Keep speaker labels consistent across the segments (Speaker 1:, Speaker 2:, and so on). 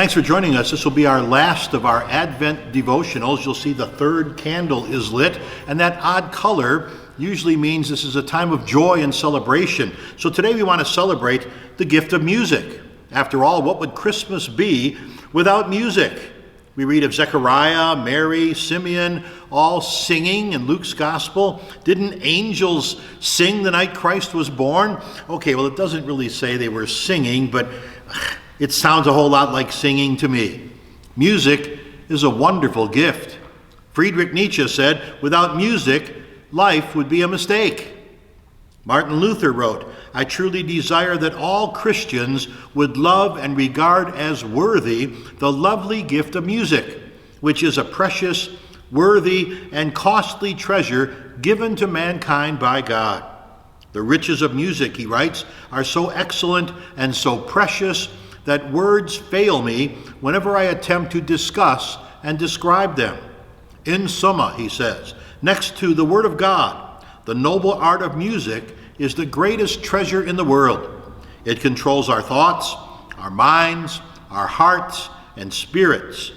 Speaker 1: Thanks for joining us. This will be our last of our Advent devotionals. You'll see the third candle is lit, and that odd color usually means this is a time of joy and celebration. So today we want to celebrate the gift of music. After all, what would Christmas be without music? We read of Zechariah, Mary, Simeon, all singing in Luke's gospel. Didn't angels sing the night Christ was born? Okay, well, it doesn't really say they were singing, but it sounds a whole lot like singing to me. Music is a wonderful gift. Friedrich Nietzsche said, without music, life would be a mistake. Martin Luther wrote, I truly desire that all Christians would love and regard as worthy the lovely gift of music, which is a precious, worthy, and costly treasure given to mankind by God. The riches of music, he writes, are so excellent and so precious that words fail me whenever I attempt to discuss and describe them. In summa, he says, next to the Word of God, the noble art of music is the greatest treasure in the world. It controls our thoughts, our minds, our hearts, and spirits.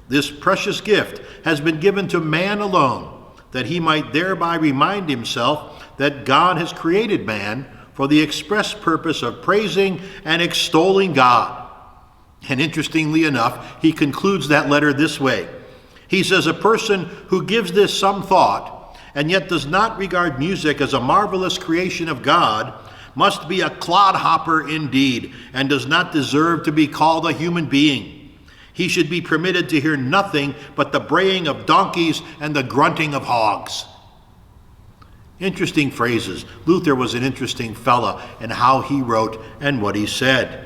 Speaker 1: This precious gift has been given to man alone, that he might thereby remind himself that God has created man for the express purpose of praising and extolling God. And interestingly enough, he concludes that letter this way. He says, a person who gives this some thought and yet does not regard music as a marvelous creation of God must be a clodhopper indeed and does not deserve to be called a human being. He should be permitted to hear nothing but the braying of donkeys and the grunting of hogs. Interesting phrases. Luther was an interesting fella in how he wrote and what he said.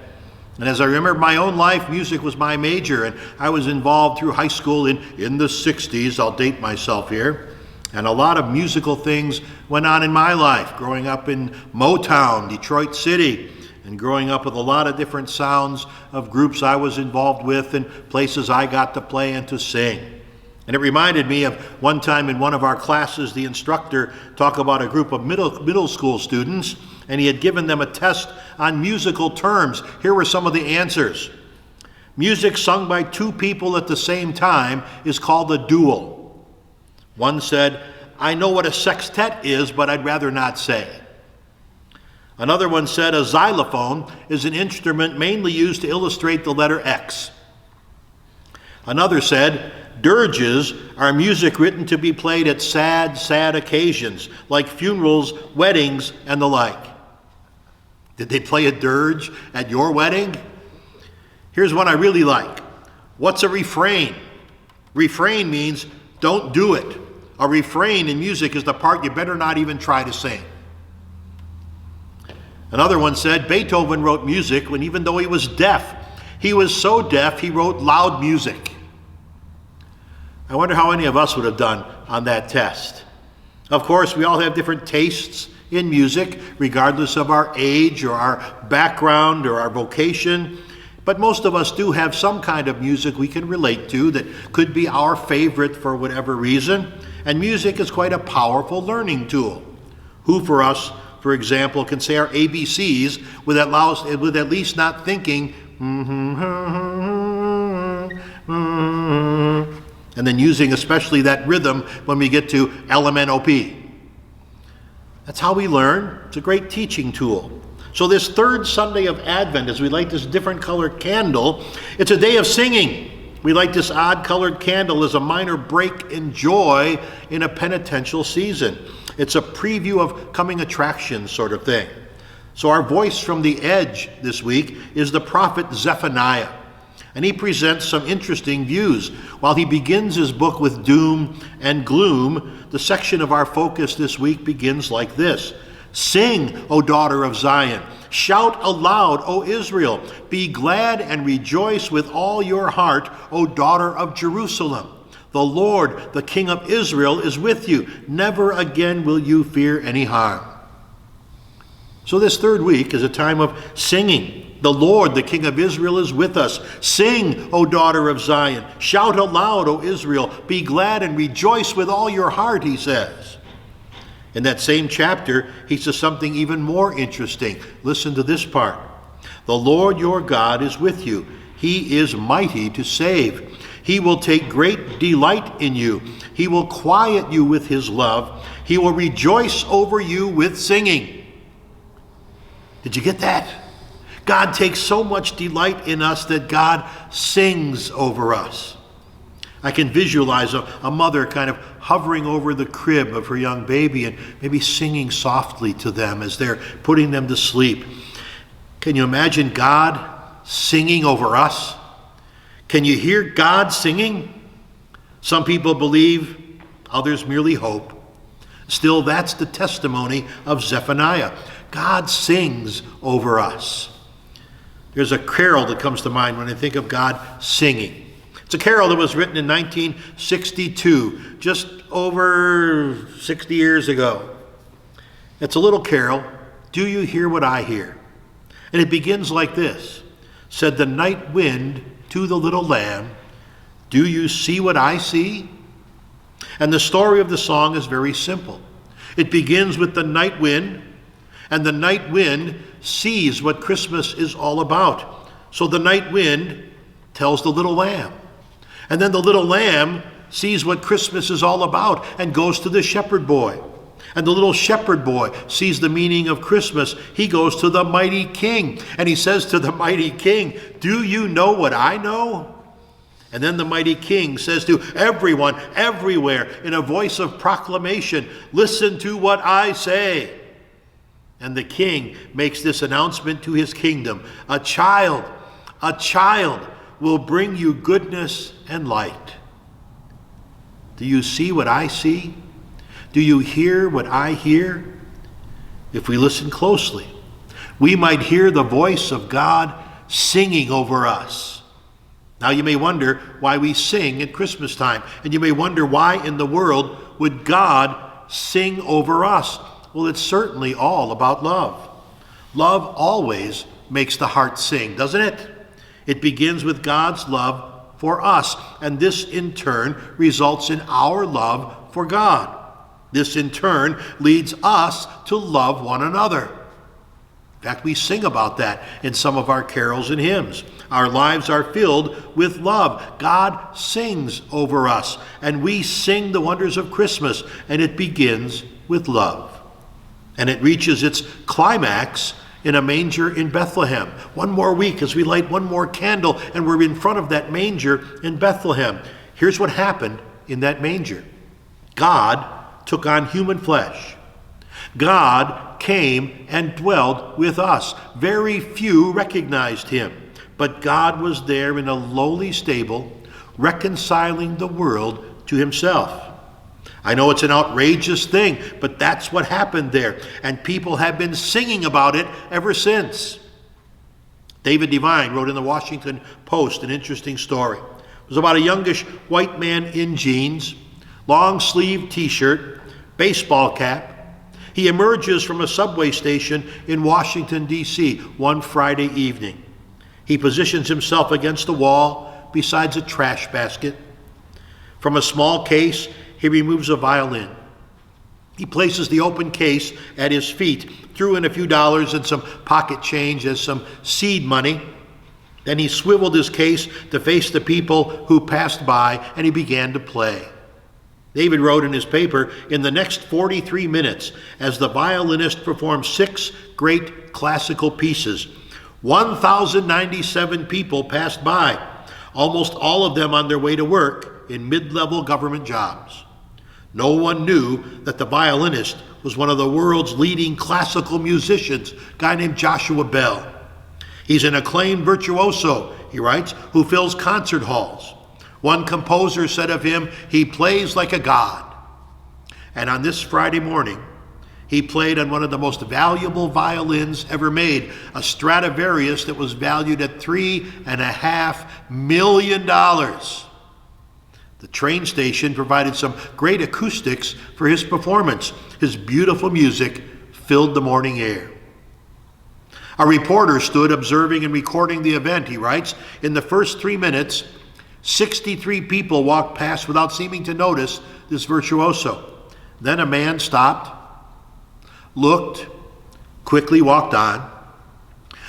Speaker 1: And as I remember my own life, music was my major, and I was involved through high school in the 60s. I'll date myself here. And a lot of musical things went on in my life, growing up in Motown, Detroit City, and growing up with a lot of different sounds of groups I was involved with and places I got to play and to sing. And it reminded me of one time in one of our classes, the instructor talked about a group of middle school students, and he had given them a test on musical terms. Here were some of the answers. Music sung by two people at the same time is called a duel. One said, I know what a sextet is, but I'd rather not say. Another one said, a xylophone is an instrument mainly used to illustrate the letter X. Another said, dirges are music written to be played at sad occasions, like funerals, weddings, and the like. Did they play a dirge at your wedding? Here's one I really like. What's a refrain? Refrain means don't do it. A refrain in music is the part you better not even try to sing. Another one said Beethoven wrote music when even though he was deaf, he was so deaf he wrote loud music. I wonder how any of us would have done on that test. Of course, we all have different tastes in music, regardless of our age or our background or our vocation. But most of us do have some kind of music we can relate to that could be our favorite for whatever reason. And music is quite a powerful learning tool. Who for us, for example, can say our ABCs with at least not thinking, and then using especially that rhythm when we get to LMNOP. That's how we learn. It's a great teaching tool. So this third Sunday of Advent, as we light this different colored candle, it's a day of singing. We light this odd colored candle as a minor break in joy in a penitential season. It's a preview of coming attractions sort of thing. So our voice from the edge this week is the prophet Zephaniah. And he presents some interesting views. While he begins his book with doom and gloom, the section of our focus this week begins like this. Sing, O daughter of Zion. Shout aloud, O Israel. Be glad and rejoice with all your heart, O daughter of Jerusalem. The Lord, the King of Israel, is with you. Never again will you fear any harm. So this third week is a time of singing. The Lord, the King of Israel, is with us. Sing, O daughter of Zion. Shout aloud, O Israel. Be glad and rejoice with all your heart, he says. In that same chapter, he says something even more interesting. Listen to this part. The Lord your God is with you. He is mighty to save. He will take great delight in you. He will quiet you with his love. He will rejoice over you with singing. Did you get that? God takes so much delight in us that God sings over us. I can visualize a mother kind of hovering over the crib of her young baby and maybe singing softly to them as they're putting them to sleep. Can you imagine God singing over us? Can you hear God singing? Some people believe, others merely hope. Still, that's the testimony of Zephaniah. God sings over us. There's a carol that comes to mind when I think of God singing. It's a carol that was written in 1962, just over 60 years ago. It's a little carol, Do You Hear What I Hear? And it begins like this. Said the night wind to the little lamb, Do you see what I see? And the story of the song is very simple. It begins with the night wind, and the night wind sees what Christmas is all about. So the night wind tells the little lamb. And then the little lamb sees what Christmas is all about and goes to the shepherd boy. And the little shepherd boy sees the meaning of Christmas. He goes to the mighty king, and he says to the mighty king, Do you know what I know? And then the mighty king says to everyone, everywhere, in a voice of proclamation, Listen to what I say. And the king makes this announcement to his kingdom. A child will bring you goodness and light. Do you see what I see? Do you hear what I hear? If we listen closely, we might hear the voice of God singing over us. Now you may wonder why we sing at Christmas time, and you may wonder why in the world would God sing over us? Well, it's certainly all about love. Love always makes the heart sing, doesn't it? It begins with God's love for us, and this in turn results in our love for God. This in turn leads us to love one another. In fact, we sing about that in some of our carols and hymns. Our lives are filled with love. God sings over us, and we sing the wonders of Christmas, and it begins with love. And it reaches its climax in a manger in Bethlehem. One more week as we light one more candle, and we're in front of that manger in Bethlehem. Here's what happened in that manger. God took on human flesh. God came and dwelled with us. Very few recognized him, but God was there in a lowly stable, reconciling the world to himself. I know it's an outrageous thing, but that's what happened there, and people have been singing about it ever since. David Devine wrote in the Washington Post an interesting story. It was about a youngish white man in jeans, long-sleeved t-shirt, baseball cap. He emerges from a subway station in Washington, D.C. one Friday evening. He positions himself against the wall beside a trash basket. From a small case, he removes a violin. He places the open case at his feet, threw in a few dollars and some pocket change as some seed money. Then he swiveled his case to face the people who passed by, and he began to play. David wrote in his paper, in the next 43 minutes, as the violinist performed 6 great classical pieces, 1,097 people passed by, almost all of them on their way to work in mid-level government jobs. No one knew that the violinist was one of the world's leading classical musicians, a guy named Joshua Bell. He's an acclaimed virtuoso, he writes, who fills concert halls. One composer said of him, he plays like a god. And on this Friday morning, he played on one of the most valuable violins ever made, a Stradivarius that was valued at $3.5 million. The train station provided some great acoustics for his performance. His beautiful music filled the morning air. A reporter stood observing and recording the event, he writes. In the first 3 minutes, 63 people walked past without seeming to notice this virtuoso. Then a man stopped, looked, quickly walked on.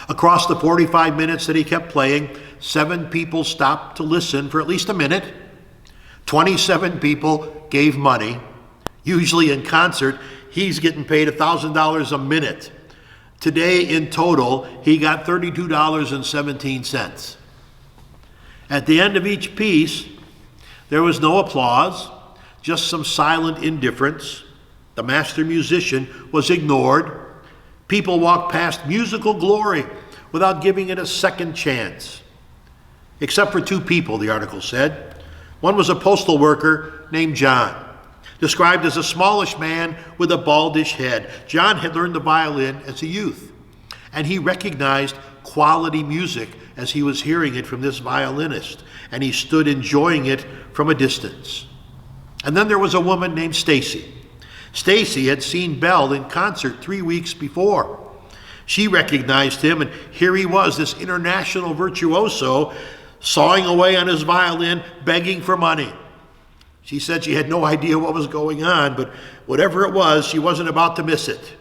Speaker 1: Across the 45 minutes that he kept playing, 7 people stopped to listen for at least a minute. 27 people gave money. Usually in concert, he's getting paid $1,000 a minute. Today, in total, he got $32.17. At the end of each piece, there was no applause, just some silent indifference. The master musician was ignored. People walked past musical glory without giving it a second chance. Except for 2 people, the article said. One was a postal worker named John, described as a smallish man with a baldish head. John had learned the violin as a youth, and he recognized quality music as he was hearing it from this violinist, and he stood enjoying it from a distance. And then there was a woman named Stacy. Stacy had seen Bell in concert 3 weeks before. She recognized him, and here he was, this international virtuoso, sawing away on his violin, begging for money. She said she had no idea what was going on, but whatever it was, she wasn't about to miss it.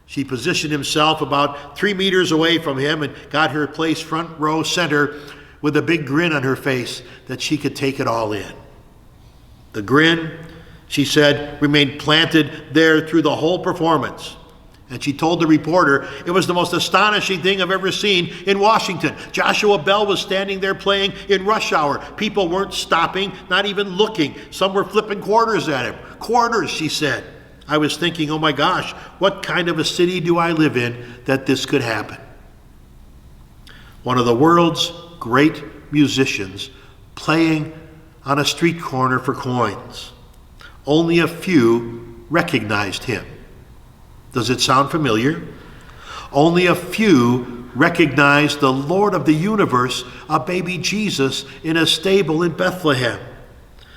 Speaker 1: She positioned herself about 3 meters away from him and got her place front row center with a big grin on her face that she could take it all in. The grin, she said, remained planted there through the whole performance. And she told the reporter, it was the most astonishing thing I've ever seen in Washington. Joshua Bell was standing there playing in rush hour. People weren't stopping, not even looking. Some were flipping quarters at him. Quarters, she said. I was thinking, oh my gosh, what kind of a city do I live in that this could happen? One of the world's great musicians playing on a street corner for coins. Only a few recognized him. Does it sound familiar? Only a few recognized the Lord of the universe, a baby Jesus in a stable in Bethlehem.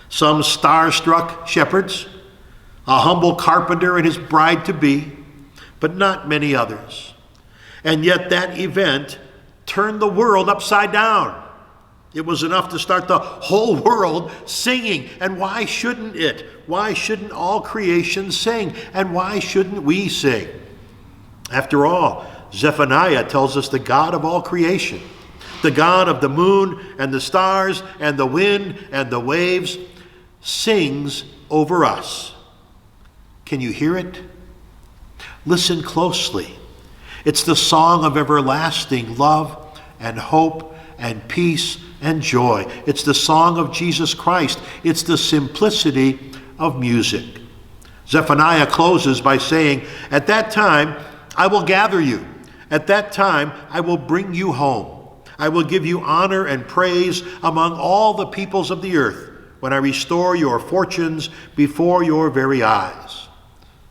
Speaker 1: Some star-struck shepherds, a humble carpenter and his bride-to-be, but not many others. And yet that event turned the world upside down. It was enough to start the whole world singing. And why shouldn't it? Why shouldn't all creation sing? And why shouldn't we sing? After all, Zephaniah tells us the God of all creation, the God of the moon and the stars and the wind and the waves, sings over us. Can you hear it? Listen closely. It's the song of everlasting love and hope and peace and joy. It's the song of Jesus Christ. It's the simplicity of music. Zephaniah closes by saying, at that time I will gather you. At that time I will bring you home. I will give you honor and praise among all the peoples of the earth when I restore your fortunes before your very eyes.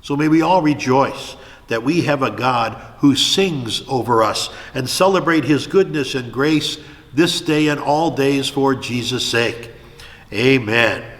Speaker 1: So may we all rejoice that we have a God who sings over us and celebrate his goodness and grace this day and all days for Jesus' sake. Amen.